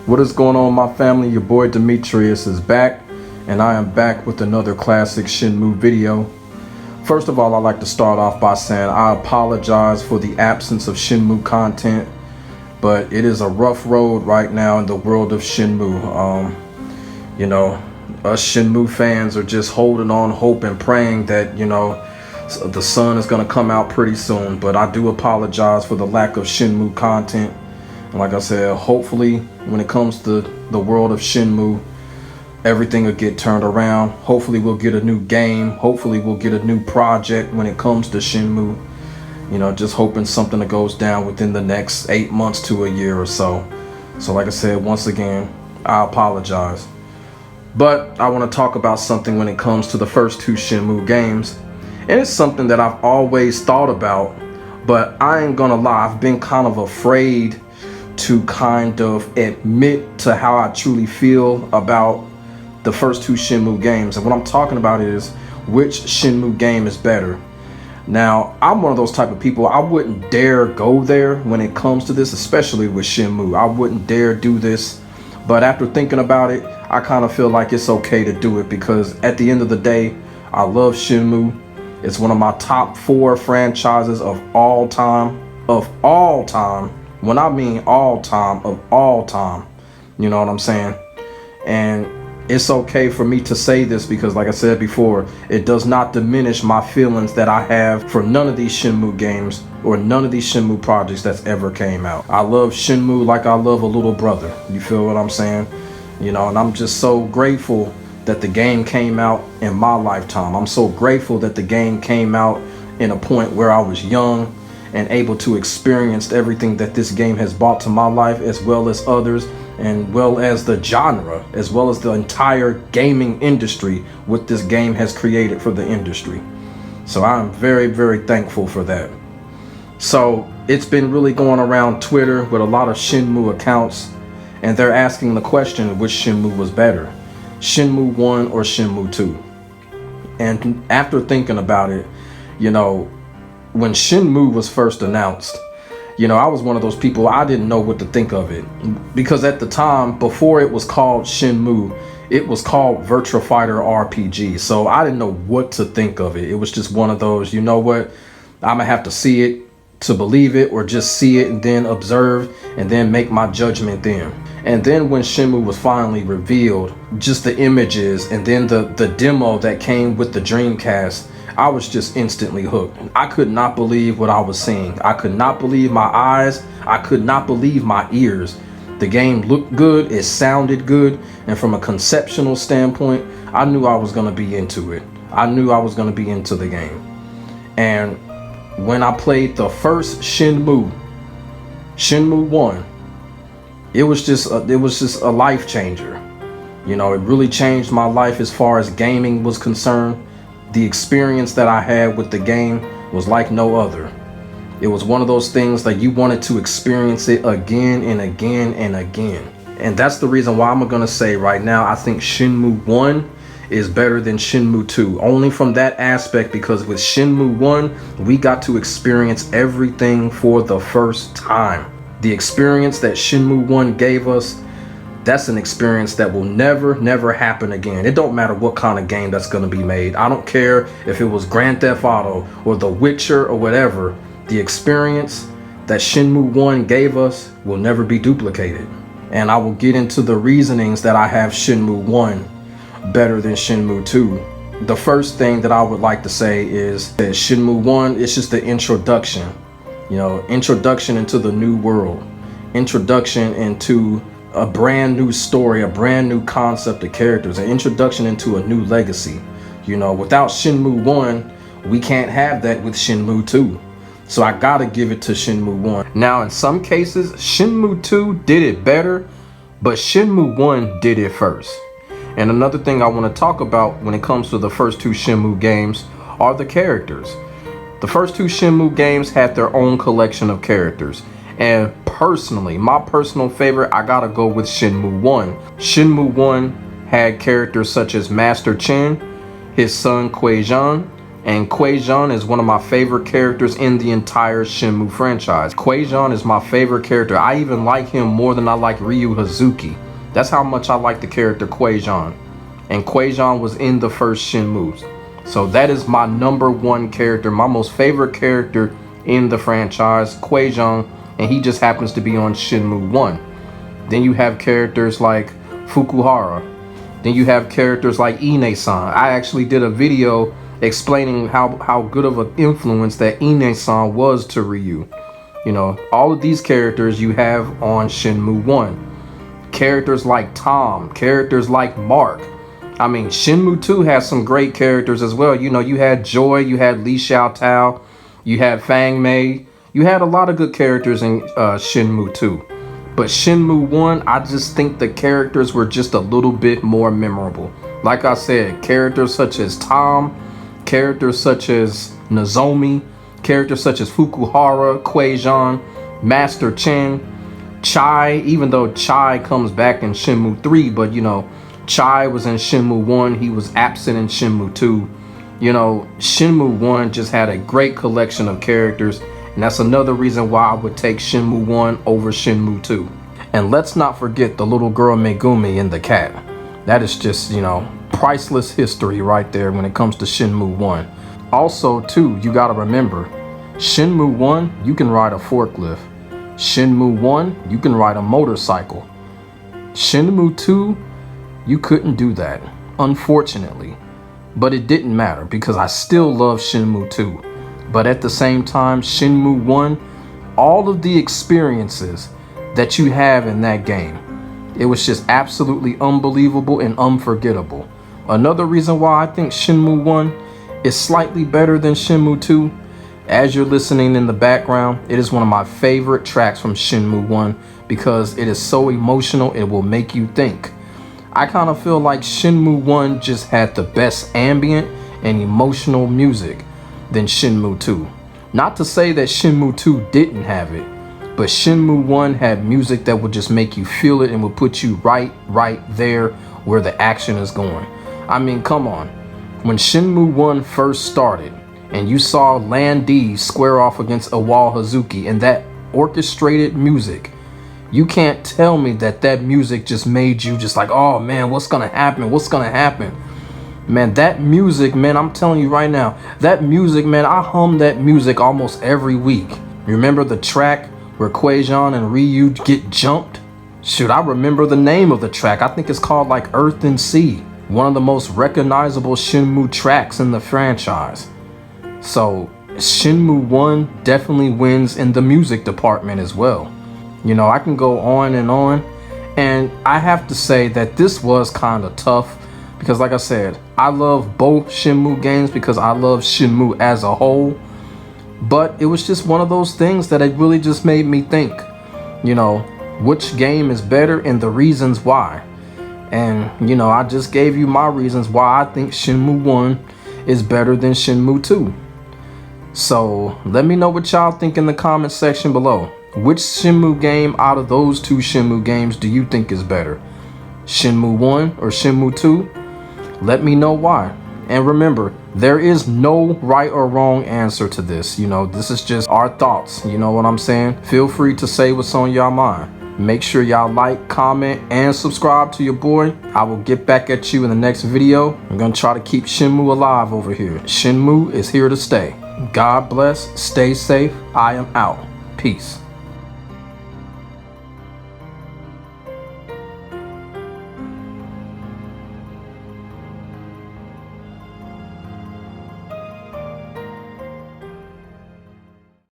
What is going on, my family? Your boy Demetrius is back, and I am back with another classic Shenmue video. First of all, I'd like to start off by saying I apologize for the absence of Shenmue content, but it is a rough road right now in the world of Shenmue. Us Shenmue fans are just holding on hope and praying that, the sun is going to come out pretty soon, but I do apologize for the lack of Shenmue content. Like I said, hopefully when it comes to the world of Shenmue, everything will get turned around. Hopefully we'll get a new game. Hopefully we'll get a new project when it comes to Shenmue. Just hoping something that goes down within the next 8 months to a year or so. So like I said, once again, I apologize. But I want to talk about something when it comes to the first two Shenmue games. And it's something that I've always thought about, but I ain't gonna lie, I've been kind of afraid to kind of admit to how I truly feel about the first two Shenmue games. And what I'm talking about is which Shenmue game is better. Now, I'm one of those type of people, I wouldn't dare go there when it comes to this, especially with Shenmue. I wouldn't dare do this. But after thinking about it, I kind of feel like it's okay to do it because at the end of the day, I love Shenmue. It's one of my top 4 franchises of all time. Of all time. When I mean all time, of all time. You know what I'm saying? And it's okay for me to say this because, like I said before, it does not diminish my feelings that I have for none of these Shenmue games or none of these Shenmue projects that's ever came out. I love Shenmue like I love a little brother. You feel what I'm saying? And I'm just so grateful that the game came out in my lifetime. I'm so grateful that the game came out in a point where I was young and able to experience everything that this game has brought to my life, as well as others, and well as the genre, as well as the entire gaming industry, what this game has created for the industry. So I'm very, very thankful for that. So it's been really going around Twitter with a lot of Shenmue accounts, and they're asking the question which Shenmue was better, Shenmue 1 or Shenmue 2. And after thinking about it, when Shenmue was first announced, I was one of those people, I didn't know what to think of it. Because at the time, before it was called Shenmue, it was called Virtua Fighter RPG. So I didn't know what to think of it. It was just one of those, I'm going to have to see it to believe it, or just see it and then observe and then make my judgment then. And then when Shenmue was finally revealed, just the images and then the demo that came with the Dreamcast, I was just instantly hooked. I could not believe what I was seeing. I could not believe my eyes. I could not believe my ears. The game looked good. It sounded good. And from a conceptual standpoint, I knew I was going to be into it. I knew I was going to be into the game. And when I played the first Shenmue 1, it was just a life changer. It really changed my life as far as gaming was concerned. The experience that I had with the game was like no other. It was one of those things that you wanted to experience it again and again and again. And that's the reason why I'm gonna say right now, I think Shenmue 1 is better than Shenmue 2. Only from that aspect, because with Shenmue 1, we got to experience everything for the first time. The experience that Shenmue 1 gave us, that's an experience that will never happen again. It don't matter what kind of game that's going to be made. I don't care if it was Grand Theft Auto or The Witcher or whatever. The experience that Shenmue 1 gave us will never be duplicated. And I will get into the reasonings that I have Shenmue 1 better than Shenmue 2. The first thing that I would like to say is that Shenmue 1 is just the introduction. Introduction into the new world. Introduction into a brand new story, a brand new concept of characters, an introduction into a new legacy. Without Shenmue 1, we can't have that with Shenmue 2. So I gotta give it to Shenmue 1. Now, in some cases, Shenmue 2 did it better, but Shenmue 1 did it first. And another thing I want to talk about when it comes to the first two Shenmue games are the characters. The first two Shenmue games had their own collection of characters. And personally, my personal favorite, I gotta go with Shenmue 1. Shenmue 1 had characters such as Master Chen, his son Kuei-Jan, And Quajon is one of my favorite characters in the entire Shenmue franchise. Quajon is my favorite character. I even like him more than I like Ryu Hazuki. That's how much I like the character Quajon. And Quajon was in the first Shenmue. So that is my number one character, my most favorite character in the franchise, Quajon, and he just happens to be on Shenmue 1. Then you have characters like Fukuhara. Then you have characters like Ine-san. I actually did a video explaining how good of an influence that Ine-san was to Ryu. You know, all of these characters you have on Shenmue 1. Characters like Tom, characters like Mark. I mean, Shenmue 2 has some great characters as well. You know, you had Joy, you had Li Xiaotao, you had Fang Mei. You had a lot of good characters in Shenmue 2. But Shenmue 1, I just think the characters were just a little bit more memorable. Like I said, characters such as Tom, characters such as Nozomi, characters such as Fukuhara, Quajon, Master Chen, Chai, even though Chai comes back in Shenmue 3, but you know, Chai was in Shenmue 1, he was absent in Shenmue 2. You know, Shenmue 1 just had a great collection of characters, and that's another reason why I would take Shenmue 1 over Shenmue 2. And let's not forget the little girl Megumi and the cat. That is just, you know, priceless history right there when it comes to Shenmue 1. Also, too, you gotta remember, Shenmue 1, you can ride a forklift. Shenmue 1, you can ride a motorcycle. Shenmue 2, you couldn't do that, unfortunately. But it didn't matter because I still love Shenmue 2. But at the same time, Shenmue 1, all of the experiences that you have in that game, it was just absolutely unbelievable and unforgettable. Another reason why I think Shenmue 1 is slightly better than Shenmue 2, as you're listening in the background, it is one of my favorite tracks from Shenmue 1 because it is so emotional, it will make you think. I kind of feel like Shenmue 1 just had the best ambient and emotional music than Shenmue 2. Not to say that Shenmue 2 didn't have it, but Shenmue 1 had music that would just make you feel it and would put you right there where the action is going. I mean, come on. When Shenmue 1 first started and you saw Lan Di square off against Awal Hazuki and that orchestrated music, you can't tell me that that music just made you just like, oh man, what's gonna happen? What's gonna happen? Man, that music, man, I'm telling you right now, that music, man, I hum that music almost every week. Remember the track where Quajon and Ryu get jumped? Shoot, I remember the name of the track. I think it's called like Earth and Sea. One of the most recognizable Shenmue tracks in the franchise. So Shenmue 1 definitely wins in the music department as well. You know, I can go on, and I have to say that this was kind of tough because like I said, I love both Shenmue games because I love Shenmue as a whole, but it was just one of those things that it really just made me think, you know, which game is better and the reasons why. And, you know, I just gave you my reasons why I think Shenmue 1 is better than Shenmue 2. So let me know what y'all think in the comment section below. Which Shenmue game out of those two Shenmue games do you think is better? Shenmue 1 or Shenmue 2? Let me know why. And remember, there is no right or wrong answer to this. You know, this is just our thoughts. You know what I'm saying? Feel free to say what's on your mind. Make sure y'all like, comment, and subscribe to your boy. I will get back at you in the next video. I'm gonna try to keep Shenmue alive over here. Shenmue is here to stay. God bless, stay safe. I am out. Peace.